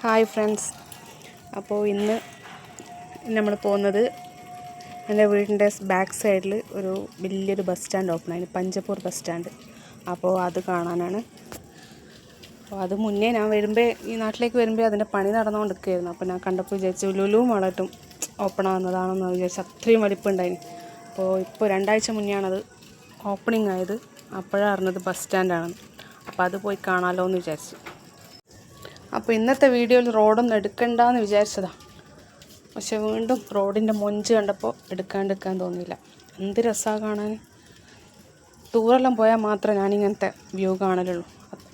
Hi friends. അപ്പോൾ ഇന്ന് നമ്മൾ പോകുന്നത് എൻ്റെ വീടിൻ്റെ ബാക്ക് സൈഡിൽ ഒരു വലിയൊരു ബസ് സ്റ്റാൻഡ് ഓപ്പൺ ആയി, പഞ്ചപൂർ ബസ് സ്റ്റാൻഡ്. അപ്പോൾ അത് കാണാനാണ്. അപ്പോൾ അത് മുന്നേ ഞാൻ ഈ നാട്ടിലേക്ക് വരുമ്പോൾ അതിൻ്റെ പണി നടന്നുകൊണ്ടിരിക്കുകയായിരുന്നു. അപ്പോൾ ഞാൻ കണ്ടപ്പോൾ വിചാരിച്ചു ലുലു മാളായിട്ടും ഓപ്പൺ ആകുന്നതാണെന്ന് വിചാരിച്ചു. അത്രയും വലിപ്പമുണ്ടായിരുന്നു. ഇപ്പോൾ 2 ആഴ്ച മുന്നെയാണത് ഓപ്പണിംഗ് ആയത്. അപ്പോഴാണ് അറിഞ്ഞത് ബസ് സ്റ്റാൻഡാണെന്ന്. അപ്പോൾ അത് പോയി കാണാമല്ലോ എന്ന് വിചാരിച്ചു. അപ്പോൾ ഇന്നത്തെ വീഡിയോയിൽ റോഡൊന്നും എടുക്കണ്ടെന്ന് വിചാരിച്ചതാണ്. പക്ഷെ വീണ്ടും റോഡിൻ്റെ മൊഞ്ച് കണ്ടപ്പോൾ എടുക്കാൻ തോന്നിയില്ല. എന്ത് രസമാണ് കാണാൻ. ടൂറെല്ലാം പോയാൽ മാത്രമേ ഞാനിങ്ങനത്തെ വ്യൂ കാണലുള്ളൂ.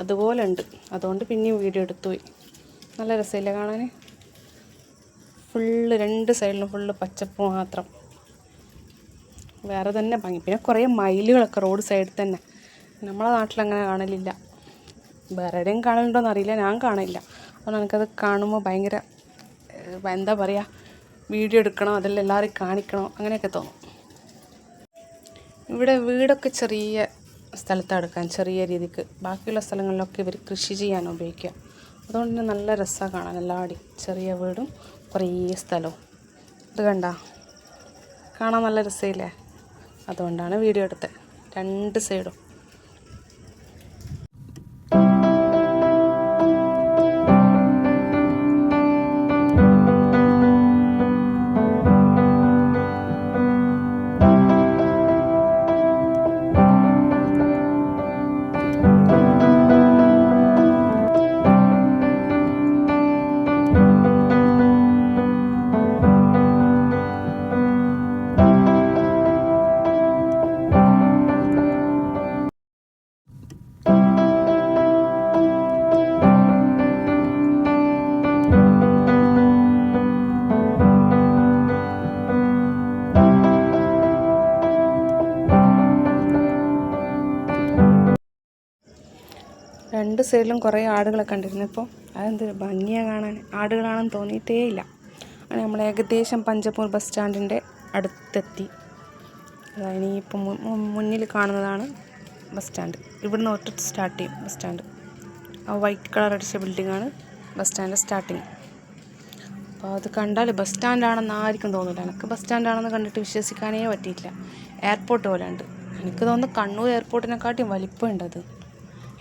അതുപോലെ ഉണ്ട്. അതുകൊണ്ട് പിന്നെയും വീഡിയോ എടുത്തുപോയി. നല്ല രസമില്ല കാണാൻ. ഫുള്ള് 2 സൈഡിലും ഫുള്ള് പച്ചപ്പ് മാത്രം. വേറെ തന്നെ ഭംഗി. പിന്നെ കുറേ മയിലുകളൊക്കെ റോഡ് സൈഡിൽ തന്നെ. നമ്മളെ നാട്ടിലങ്ങനെ കാണലില്ല. വേറെ എവിടെയും കാണലുണ്ടോയെന്ന് അറിയില്ല. ഞാൻ കാണില്ല. അതുകൊണ്ട് എനിക്കത് കാണുമ്പോൾ ഭയങ്കര എന്താ പറയുക, വീഡിയോ എടുക്കണം, അതെല്ലാം എല്ലാവരും കാണിക്കണം, അങ്ങനെയൊക്കെ തോന്നും. ഇവിടെ വീടൊക്കെ ചെറിയ സ്ഥലത്താണ് എടുക്കാൻ, ചെറിയ രീതിക്ക്. ബാക്കിയുള്ള സ്ഥലങ്ങളിലൊക്കെ ഇവർ കൃഷി ചെയ്യാൻ ഉപയോഗിക്കുക. അതുകൊണ്ട് തന്നെ നല്ല രസമാണ് കാണാൻ. എല്ലാവരും ചെറിയ വീടും കുറേ സ്ഥലവും. ഇത് കാണാൻ നല്ല രസമില്ലേ? അതുകൊണ്ടാണ് വീഡിയോ എടുത്തത്. 2 സൈഡും. രണ്ട് സൈഡിലും കുറേ ആടുകളൊക്കെ കണ്ടിരുന്നു. ഇപ്പോൾ അതെന്ത് ഭംഗിയാണ് കാണാൻ. ആടുകളാണെന്ന് തോന്നിയിട്ടേ ഇല്ല. അങ്ങനെ നമ്മൾ ഏകദേശം പഞ്ചപൂർ ബസ് സ്റ്റാൻഡിൻ്റെ അടുത്തെത്തി. അതായത് ഇനിയിപ്പം മുന്നിൽ കാണുന്നതാണ് ബസ് സ്റ്റാൻഡ്. ഇവിടുന്ന് ഒറ്റ സ്റ്റാർട്ട് ചെയ്യും ബസ് സ്റ്റാൻഡ്. ആ വൈറ്റ് കളർ അടിച്ച ബിൽഡിങ്ങാണ് ബസ് സ്റ്റാൻഡ് സ്റ്റാർട്ടിങ്. അപ്പോൾ അത് കണ്ടാൽ ബസ് സ്റ്റാൻഡാണെന്ന് ആർക്കും തോന്നില്ല. എനിക്ക് ബസ് സ്റ്റാൻഡാണെന്ന് കണ്ടിട്ട് വിശ്വസിക്കാനേ പറ്റിയിട്ടില്ല. എയർപോർട്ട് പോലെ ഉണ്ട്. എനിക്ക് തോന്നുന്നു കണ്ണൂർ എയർപോർട്ടിനെക്കാട്ടിയും വലിപ്പമുണ്ട് അത്.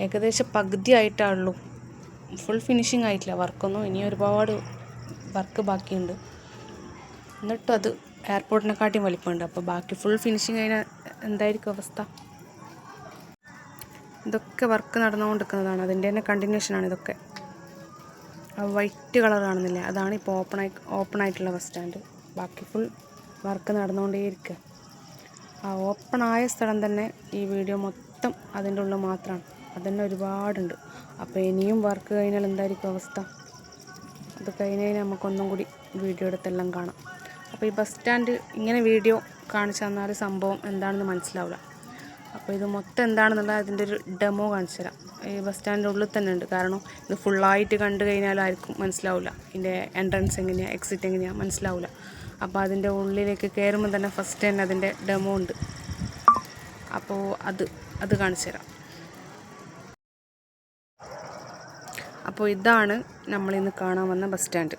ഏകദേശം പകുതി ആയിട്ടാണുള്ളൂ. ഫുൾ ഫിനിഷിങ് ആയിട്ടില്ല വർക്കൊന്നും. ഇനി ഒരുപാട് വർക്ക് ബാക്കിയുണ്ട്. എന്നിട്ടും അത് എയർപോർട്ടിനെക്കാട്ടിയും വലിപ്പമുണ്ട്. അപ്പോൾ ബാക്കി ഫുൾ ഫിനിഷിങ് കഴിഞ്ഞാൽ എന്തായിരിക്കും അവസ്ഥ? ഇതൊക്കെ വർക്ക് നടന്നുകൊണ്ടിരിക്കുന്നതാണ്. അതിൻ്റെ തന്നെ കണ്ടിന്യൂഷനാണ് ഇതൊക്കെ. ആ വൈറ്റ് കളർ കാണുന്നില്ലേ, അതാണ് ഇപ്പോൾ ഓപ്പൺ ആയിട്ടുള്ള ബസ് സ്റ്റാൻഡ്. ബാക്കി ഫുൾ വർക്ക് നടന്നുകൊണ്ടേയിരിക്കുക. ആ ഓപ്പണായ സ്ഥലം തന്നെ ഈ വീഡിയോ മൊത്തം അതിൻ്റെ ഉള്ളിൽ മാത്രമാണ്. അതന്നെ ഒരുപാടുണ്ട്. അപ്പോൾ ഇനിയും വർക്ക് കഴിഞ്ഞാൽ എന്തായിരിക്കും അവസ്ഥ? അത് കഴിഞ്ഞാൽ നമുക്കൊന്നും കൂടി വീഡിയോ എടുത്തെല്ലാം കാണാം. അപ്പോൾ ഈ ബസ് സ്റ്റാൻഡ് ഇങ്ങനെ വീഡിയോ കാണിച്ചു തന്നാൽ സംഭവം എന്താണെന്ന് മനസ്സിലാവില്ല. അപ്പോൾ ഇത് മൊത്തം എന്താണെന്നുള്ള അതിൻ്റെ ഒരു ഡെമോ കാണിച്ചു തരാം. ഈ ബസ് സ്റ്റാൻഡിൻ്റെ ഉള്ളിൽ തന്നെ ഉണ്ട്. കാരണം ഇത് ഫുള്ളായിട്ട് കണ്ടു കഴിഞ്ഞാൽ ആർക്കും മനസ്സിലാവില്ല. ഇതിൻ്റെ എൻട്രൻസ് എങ്ങനെയാണ്, എക്സിറ്റ് എങ്ങനെയാണ് മനസ്സിലാവില്ല. അപ്പോൾ അതിൻ്റെ ഉള്ളിലേക്ക് കയറുമ്പോൾ തന്നെ ഫസ്റ്റ് തന്നെ അതിൻ്റെ ഡെമോ ഉണ്ട്. അപ്പോൾ അത് കാണിച്ചു തരാം. അപ്പോൾ ഇതാണ് നമ്മളിന്ന് കാണാൻ വന്ന ബസ് സ്റ്റാൻഡ്.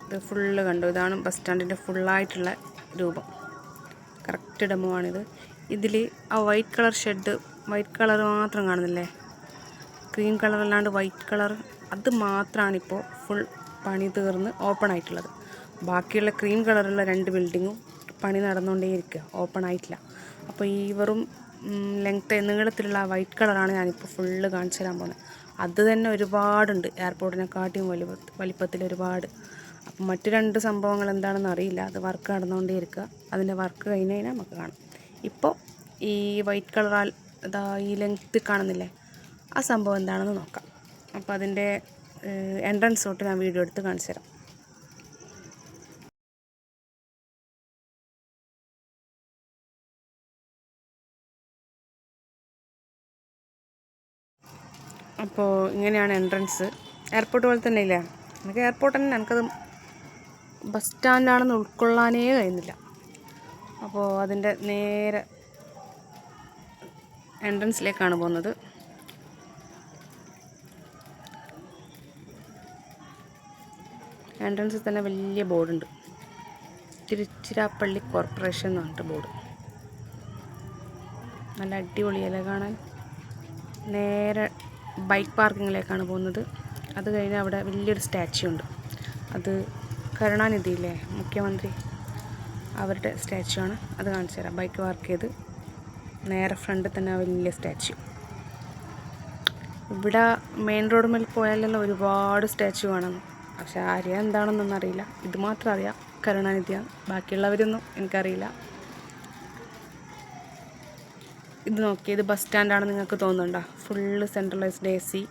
ഇത് ഫുള്ള് കണ്ടു. ഇതാണ് ബസ് സ്റ്റാൻഡിൻ്റെ ഫുള്ളായിട്ടുള്ള രൂപം. കറക്റ്റ് ഡെമോ ആണിത്. ഇതിൽ ആ white colour shed, white colour മാത്രം കാണുന്നില്ലേ, ക്രീം കളർ അല്ലാണ്ട് വൈറ്റ് കളർ, അത് മാത്രമാണിപ്പോൾ ഫുൾ പണി തീർന്ന് ഓപ്പൺ ആയിട്ടുള്ളത്. ബാക്കിയുള്ള ക്രീം കളറുള്ള 2 ബിൽഡിങ്ങും പണി നടന്നുകൊണ്ടേയിരിക്കുക, ഓപ്പൺ ആയിട്ടില്ല. അപ്പോൾ ഈ വെറും നീളത്തിലുള്ള വൈറ്റ് കളറാണ് ഞാനിപ്പോൾ ഫുള്ള് കാണിച്ചു തരാൻ പോകുന്നത്. അത് തന്നെ ഒരുപാടുണ്ട്. എയർപോർട്ടിനെക്കാട്ടിയും വലിപ്പത്തിൽ ഒരുപാട്. അപ്പം മറ്റു 2 സംഭവങ്ങൾ എന്താണെന്ന് അറിയില്ല. അത് വർക്ക് നടന്നുകൊണ്ടേയിരിക്കുക. അതിൻ്റെ വർക്ക് കഴിഞ്ഞ് കഴിഞ്ഞാൽ നമുക്ക് കാണാം. ഇപ്പോൾ ഈ വൈറ്റ് കളറാൽ ഈ ലെങ്ത്ത് കാണുന്നില്ലേ, ആ സംഭവം എന്താണെന്ന് നോക്കാം. അപ്പോൾ അതിൻ്റെ എൻട്രൻസ് തൊട്ട് ഞാൻ വീഡിയോ എടുത്ത് കാണിച്ചു തരാം. അപ്പോൾ ഇങ്ങനെയാണ് എൻട്രൻസ്. എയർപോർട്ട് പോലെ തന്നെ ഇല്ലേ? എനിക്ക് എയർപോർട്ട് തന്നെ, എനിക്കത് ബസ് സ്റ്റാൻഡാണെന്ന് ഉൾക്കൊള്ളാനേ കഴിയുന്നില്ല. അപ്പോൾ അതിൻ്റെ നേരെ എൻട്രൻസിലേക്കാണ് പോകുന്നത്. എൻട്രൻസിൽ തന്നെ വലിയ ബോർഡുണ്ട്, തിരുച്ചിരാപ്പള്ളി കോർപ്പറേഷൻ എന്ന് പറഞ്ഞിട്ട് ബോർഡ്. നല്ല അടിപൊളിയല്ലേ കാണാൻ. നേരെ ബൈക്ക് പാർക്കിങ്ങിലേക്കാണ് പോകുന്നത്. അത് കഴിഞ്ഞ് അവിടെ വലിയൊരു സ്റ്റാച്യു ഉണ്ട്. അത് കരുണാനിധിയില്ലേ, മുഖ്യമന്ത്രി, അവരുടെ സ്റ്റാച്യു ആണ്. അത് കാണിച്ചു തരാം. ബൈക്ക് പാർക്ക് ചെയ്ത് നേരെ ഫ്രണ്ടിൽ തന്നെ വലിയ സ്റ്റാച്യു. ഇവിടെ മെയിൻ റോഡ് മേൽ പോയാലെല്ലാം ഒരുപാട് സ്റ്റാച്യു കാണുന്നു. പക്ഷെ ആരെയാ എന്താണെന്നൊന്നും അറിയില്ല. ഇത് മാത്രം അറിയാം, കരുണാനിധിയാണ്. ബാക്കിയുള്ളവരൊന്നും എനിക്കറിയില്ല. ഇത് നോക്കി, ഇത് ബസ് സ്റ്റാൻഡാണ് നിങ്ങൾക്ക് തോന്നുന്നുണ്ടോ? Full centralised AC.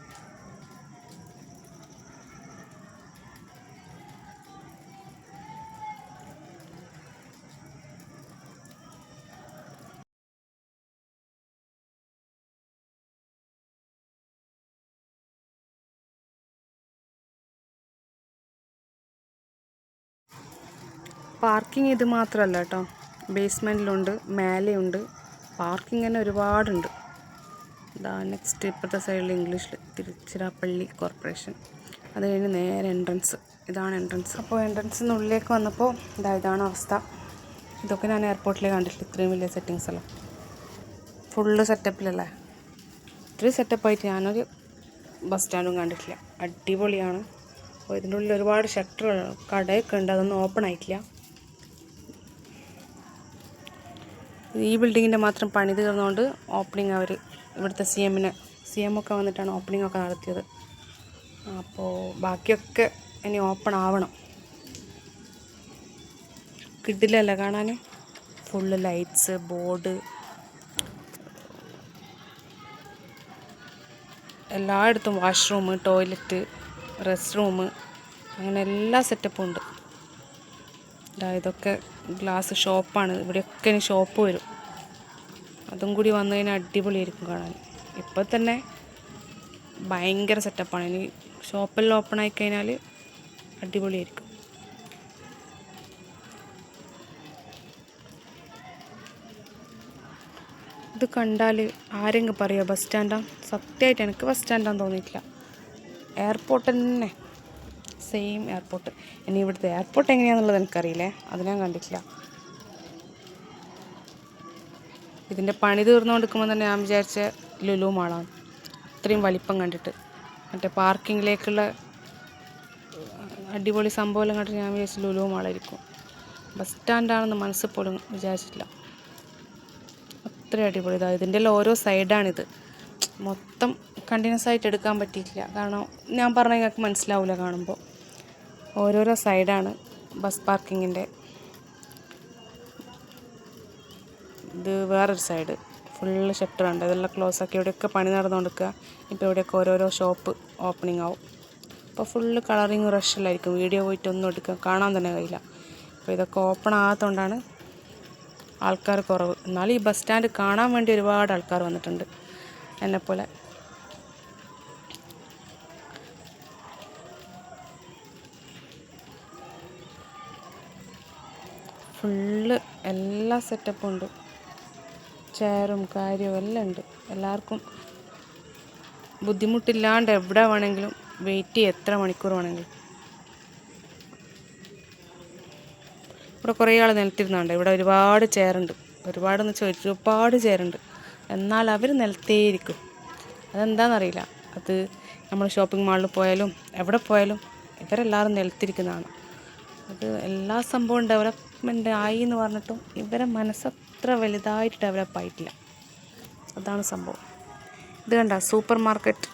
പാർക്കിംഗ് ഇത് മാത്രമല്ല കേട്ടോ, ബേസ്മെൻറ്റിലുണ്ട്, മേലെയുണ്ട്. പാർക്കിംഗ് തന്നെ ഒരുപാടുണ്ട്. ഇതാ നെക്സ്റ്റ് ഇപ്പോഴത്തെ സൈഡിൽ ഇംഗ്ലീഷിൽ തിരുച്ചിരാപ്പള്ളി കോർപ്പറേഷൻ. അത് കഴിഞ്ഞ് നേരെ എൻട്രൻസ്. ഇതാണ് എൻട്രൻസ്. അപ്പോൾ എൻട്രൻസിൽ നിന്ന് ഉള്ളിലേക്ക് വന്നപ്പോൾ ഇതാണ് അവസ്ഥ. ഇതൊക്കെ ഞാൻ എയർപോർട്ടിൽ കണ്ടിട്ടില്ല, ഇത്രയും വലിയ സെറ്റിങ്സ് എല്ലാം. ഫുള്ള് സെറ്റപ്പിലല്ലേ. ഇത്രയും സെറ്റപ്പായിട്ട് ഞാനൊരു ബസ് സ്റ്റാൻഡും കണ്ടിട്ടില്ല. അടിപൊളിയാണ്. അപ്പോൾ ഇതിൻ്റെ ഉള്ളിൽ ഒരുപാട് ഷട്ടറുകൾ, കടയൊക്കെ ഉണ്ട്, അതൊന്നും ഓപ്പൺ ആയിട്ടില്ല. ഈ ബിൽഡിങ്ങിൻ്റെ മാത്രം പണി തീർന്നുകൊണ്ട് ഓപ്പണിങ് അവർ ഇവിടുത്തെ CM ഒക്കെ വന്നിട്ടാണ് ഓപ്പണിംഗ് ഒക്കെ നടത്തിയത്. അപ്പോൾ ബാക്കിയൊക്കെ ഇനി ഓപ്പൺ ആവണം. കിഡിലല്ല കാണാൻ. ഫുള്ള് ലൈറ്റ്സ്, ബോർഡ്, എല്ലായിടത്തും വാഷ്റൂം, ടോയ്ലറ്റ്, റെസ്റ്റ് റൂം, അങ്ങനെ എല്ലാ സെറ്റപ്പും ഉണ്ട്. ഇതൊക്കെ ഗ്ലാസ് ഷോപ്പാണ്. ഇവിടെയൊക്കെ ഇനി ഷോപ്പ് വരും. അതും കൂടി വന്നു കഴിഞ്ഞാൽ അടിപൊളിയായിരിക്കും കാണാൻ. ഇപ്പോൾ തന്നെ ഭയങ്കര സെറ്റപ്പാണ്. ഇനി ഷോപ്പെല്ലാം ഓപ്പൺ ആയി കഴിഞ്ഞാൽ അടിപൊളിയായിരിക്കും. ഇത് കണ്ടാൽ ആരെങ്കിലും പറയുമോ ബസ് സ്റ്റാൻഡാണ്? സത്യമായിട്ട് എനിക്ക് ബസ് സ്റ്റാൻഡാന്ന് തോന്നിയിട്ടില്ല. എയർപോർട്ട് തന്നെ, സെയിം എയർപോർട്ട്. ഇനി ഇവിടുത്തെ എയർപോർട്ട് എങ്ങനെയാണെന്നുള്ളത് എനിക്കറിയില്ലേ, അത് ഞാൻ കണ്ടിട്ടില്ല. ഇതിൻ്റെ പണി തീർന്നുകൊണ്ടിരിക്കുമ്പോൾ തന്നെ ഞാൻ വിചാരിച്ച ലുലു മാളാണ്, അത്രയും വലിപ്പം കണ്ടിട്ട്. മറ്റേ പാർക്കിങ്ങിലേക്കുള്ള അടിപൊളി സംഭവമെല്ലാം കണ്ടിട്ട് ഞാൻ വിചാരിച്ച ലുലു മാളായിരിക്കും. ബസ് സ്റ്റാൻഡാണെന്ന് മനസ്സിൽ പോലും വിചാരിച്ചിട്ടില്ല. അത്രയും അടിപൊളി. ഇതിൻ്റെ എല്ലാം ഓരോ സൈഡാണിത്. മൊത്തം കണ്ടിന്യൂസ് ആയിട്ട് എടുക്കാൻ പറ്റിയിട്ടില്ല, കാരണം ഞാൻ പറഞ്ഞാൽ നിങ്ങൾക്ക് മനസ്സിലാവില്ല കാണുമ്പോൾ. ഓരോരോ സൈഡാണ് ബസ് പാർക്കിങ്ങിൻ്റെ. ഇത് വേറൊരു സൈഡ് ഫുള്ള് ഷട്ടറുണ്ട്, ഇതെല്ലാം ക്ലോസ് ആക്കി. ഇവിടെയൊക്കെ പണി നടന്നുകൊണ്ടിരിക്കുക. ഇപ്പോൾ ഇവിടെയൊക്കെ ഓരോരോ ഷോപ്പ് ഓപ്പണിംഗ് ആവും. അപ്പോൾ ഫുള്ള് കളറിങ് റഷല്ലായിരിക്കും. വീഡിയോ പോയിട്ട് ഒന്നും എടുക്കുക കാണാൻ തന്നെ കഴിയില്ല. അപ്പോൾ ഇതൊക്കെ ഓപ്പൺ ആകാത്തതുകൊണ്ടാണ് ആൾക്കാർ കുറവ്. എന്നാലും ഈ ബസ് സ്റ്റാൻഡ് കാണാൻ വേണ്ടി ഒരുപാട് ആൾക്കാർ വന്നിട്ടുണ്ട് എന്നെപ്പോലെ. ഫുള്ള് എല്ലാ സെറ്റപ്പും ഉണ്ട്, ചെയറും കാര്യവും എല്ലാം ഉണ്ട്. എല്ലാവർക്കും ബുദ്ധിമുട്ടില്ലാണ്ട് എവിടെ വേണമെങ്കിലും വെയിറ്റ് ചെയ്യും, എത്ര മണിക്കൂർ വേണമെങ്കിലും. ഇവിടെ കുറേ ആൾ നിലത്തിരുന്നുണ്ട്. ഇവിടെ ഒരുപാട് ചെയറുണ്ട്. ഒരുപാടെന്ന് വെച്ചാൽ ഒരുപാട് ചെയറുണ്ട്. എന്നാൽ അവർ നിലത്തേയിരിക്കും. അതെന്താണെന്നറിയില്ല. അത് നമ്മൾ ഷോപ്പിംഗ് മാളിൽ പോയാലും എവിടെ പോയാലും ഇവരെല്ലാവരും നിലത്തിരിക്കുന്നതാണ്. അത് എല്ലാ സംഭവവും ഡെവലപ്മെൻ്റ് ആയി എന്ന് പറഞ്ഞിട്ടും ഇവരെ മനസ്സത്ര വലുതായിട്ട് ഡെവലപ്പ് ആയിട്ടില്ല. അതാണ് സംഭവം. ഇത് കണ്ട സൂപ്പർ മാർക്കറ്റ്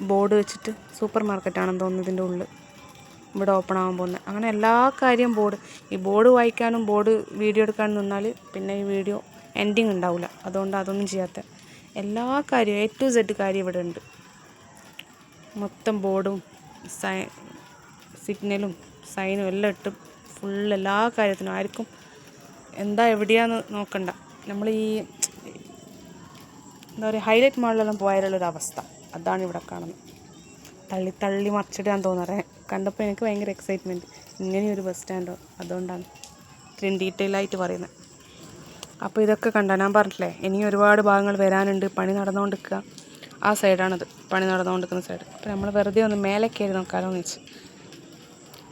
ബോർഡ് വെച്ചിട്ട്, സൂപ്പർ മാർക്കറ്റാണെന്ന് തോന്നുന്നു ഇതിൻ്റെ ഉള്ളിൽ ഇവിടെ ഓപ്പൺ ആകാൻ പോകുന്നത്. അങ്ങനെ എല്ലാ കാര്യവും ബോർഡ്. ഈ ബോർഡ് വായിക്കാനും ബോർഡ് വീഡിയോ എടുക്കാനും നിന്നാൽ പിന്നെ ഈ വീഡിയോ എൻഡിങ് ഉണ്ടാവില്ല. അതുകൊണ്ട് അതൊന്നും ചെയ്യാത്ത എല്ലാ കാര്യവും A to Z കാര്യം ഇവിടെ ഉണ്ട്. മൊത്തം ബോർഡും സിഗ്നലും സൈനും എല്ലാം ഇട്ട് ഫുൾ എല്ലാ കാര്യത്തിനും. ആർക്കും എന്താ എവിടെയാന്ന് നോക്കണ്ട. നമ്മൾ ഈ എന്താ പറയുക, ഹൈലൈറ്റ് മാളിലെല്ലാം പോയാലുള്ളൊരവസ്ഥ അതാണ് ഇവിടെ കാണുന്നത്. തള്ളി തള്ളി മറിച്ചിടാൻ തോന്നാറേ. കണ്ടപ്പോൾ എനിക്ക് ഭയങ്കര എക്സൈറ്റ്മെൻറ്റ്, ഇങ്ങനെയൊരു ബസ് സ്റ്റാൻഡോ. അതുകൊണ്ടാണ് ഇത്രയും ഡീറ്റെയിൽ ആയിട്ട് പറയുന്നത്. അപ്പോൾ ഇതൊക്കെ കണ്ട, ഞാൻ പറഞ്ഞിട്ടില്ലേ ഇനി ഒരുപാട് ഭാഗങ്ങൾ വരാനുണ്ട്, പണി നടന്നുകൊണ്ടിരിക്കുക. ആ സൈഡാണത്, പണി നടന്നുകൊണ്ടിരിക്കുന്ന സൈഡ്. അപ്പോൾ നമ്മൾ വെറുതെ ഒന്ന് മേലെ കയറി നോക്കാമല്ലോ എന്ന് വെച്ച്.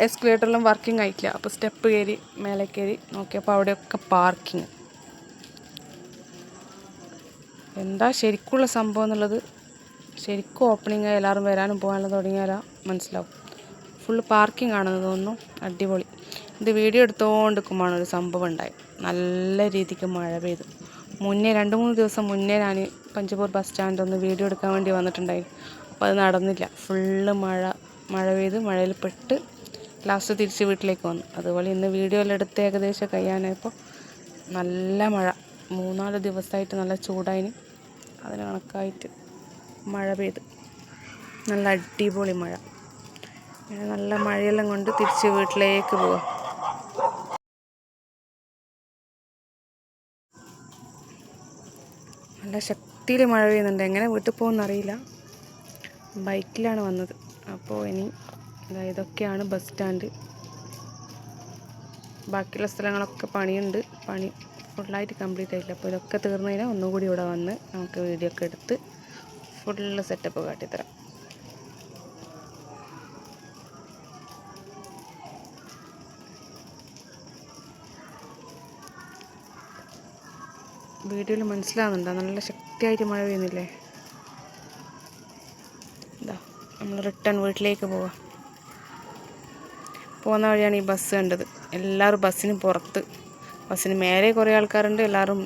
എസ്കലേറ്ററിലും വർക്കിംഗ് ആയിട്ടില്ല. അപ്പോൾ സ്റ്റെപ്പ് കയറി മേലെ കയറി നോക്കിയപ്പോൾ അവിടെയൊക്കെ പാർക്കിങ്. എന്താ ശരിക്കുള്ള സംഭവം എന്നുള്ളത് ശരിക്കും ഓപ്പണിങ് ആയി എല്ലാവരും വരാനും പോകാനും തുടങ്ങിയാലാ മനസ്സിലാവും. ഫുള്ള് പാർക്കിംഗ് ആണെന്ന് തോന്നുന്നു. അടിപൊളി. ഇത് വീഡിയോ എടുത്തുകൊണ്ടിരിക്കുമ്പോഴാണ് ഒരു സംഭവം ഉണ്ടായത്. നല്ല രീതിക്ക് മഴ പെയ്തു. മുന്നേ 2-3 ദിവസം മുന്നേ ഞാൻ പഞ്ചപൂർ ബസ് സ്റ്റാൻഡ് ഒന്ന് വീഡിയോ എടുക്കാൻ വേണ്ടി വന്നിട്ടുണ്ടായിരുന്നു. അപ്പോൾ അത് നടന്നില്ല. ഫുള്ള് മഴ പെയ്ത് മഴയിൽ പെട്ട് ലാസ്റ്റ് തിരിച്ച് വീട്ടിലേക്ക് വന്നു. അതുപോലെ ഇന്ന് വീഡിയോ എല്ലാം എടുത്ത് ഏകദേശം കഴിയാനായപ്പോൾ നല്ല മഴ. 3-4 ദിവസമായിട്ട് നല്ല ചൂടായിന്. അതിന് കണക്കായിട്ട് മഴ പെയ്ത് നല്ല അടിപൊളി മഴ. നല്ല മഴയെല്ലാം കൊണ്ട് തിരിച്ച് വീട്ടിലേക്ക് പോവാം. നല്ല ശക്തിയിൽ മഴ പെയ്യുന്നുണ്ട്. എങ്ങനെ വീട്ടിൽ പോകുമെന്നറിയില്ല. ബൈക്കിലാണ് വന്നത്. അപ്പോൾ ഇനി ഇതൊക്കെയാണ് ബസ് സ്റ്റാൻഡ്. ബാക്കിയുള്ള സ്ഥലങ്ങളൊക്കെ പണിയുണ്ട്. പണി ഫുള്ളായിട്ട് കംപ്ലീറ്റ് ആയിട്ടില്ല. അപ്പോൾ ഇതൊക്കെ തീർന്നു കഴിഞ്ഞാൽ ഒന്നുകൂടി ഇവിടെ വന്ന് നമുക്ക് വീഡിയോ ഒക്കെ എടുത്ത് ഫുള്ള് സെറ്റപ്പ് കാട്ടിത്തരാം. വീഡിയോയിൽ മനസ്സിലാവുന്നുണ്ടോ? നല്ല ശക്തിയായിട്ട് മഴ പെയ്യുന്നില്ലേ? ഇതാ നമ്മൾ റിട്ടേൺ വീട്ടിലേക്ക് പോവാം. പോകുന്ന വഴിയാണ് ഈ ബസ് കണ്ടത്. എല്ലാവരും ബസ്സിന് പുറത്ത്, ബസ്സിന് മേലെ കുറേ ആൾക്കാരുണ്ട്. എല്ലാവരും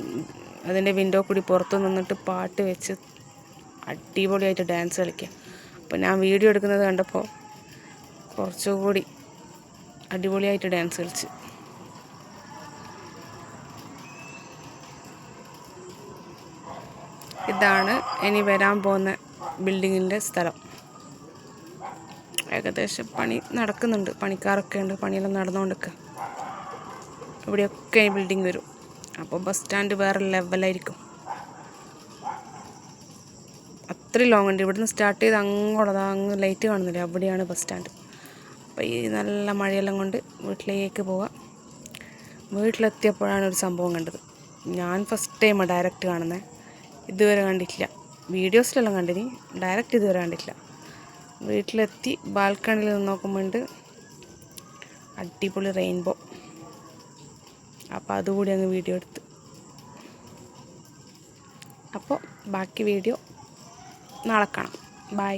അതിൻ്റെ വിൻഡോ കൂടി പുറത്ത് നിന്നിട്ട് പാട്ട് വെച്ച് അടിപൊളിയായിട്ട് ഡാൻസ് കളിക്കുക. അപ്പോൾ ഞാൻ വീഡിയോ എടുക്കുന്നത് കണ്ടപ്പോൾ കുറച്ചുകൂടി അടിപൊളിയായിട്ട് ഡാൻസ് കളിച്ച്. ഇതാണ് ഇനി വരാൻ പോകുന്ന ബിൽഡിങ്ങിൻ്റെ സ്ഥലം. ഏകദേശം പണി നടക്കുന്നുണ്ട്. പണിക്കാരൊക്കെ ഉണ്ട്. പണിയെല്ലാം നടന്നുകൊണ്ടിരിക്കുക. ഇവിടെയൊക്കെ ഈ ബിൽഡിങ് വരും. അപ്പോൾ ബസ് സ്റ്റാൻഡ് വേറെ ലെവലായിരിക്കും. അത്രയും ലോങ് ഉണ്ട്. ഇവിടുന്ന് സ്റ്റാർട്ട് ചെയ്ത് അങ്ങ് ലൈറ്റ് കാണുന്നില്ല, അവിടെയാണ് ബസ് സ്റ്റാൻഡ്. അപ്പോൾ ഈ നല്ല മഴയെല്ലാം കൊണ്ട് വീട്ടിലേക്ക് പോവാം. വീട്ടിലെത്തിയപ്പോഴാണ് ഒരു സംഭവം കണ്ടത്. ഞാൻ ഫസ്റ്റ് ടൈമാണ് ഡയറക്റ്റ് കാണുന്നത്. ഇതുവരെ കണ്ടിട്ടില്ല. വീഡിയോസിലെല്ലാം കണ്ടിനി, ഡയറക്റ്റ് ഇതുവരെ കണ്ടിട്ടില്ല. വീട്ടിലെത്തി ബാൽക്കണിയിൽ നിന്ന് നോക്കുമ്പോണ്ട് അടിപൊളി റെയിൻബോ. അപ്പോൾ അതുകൂടി അങ്ങ് വീഡിയോ എടുത്ത്. അപ്പോൾ ബാക്കി വീഡിയോ നാളെ കാണാം. ബൈ.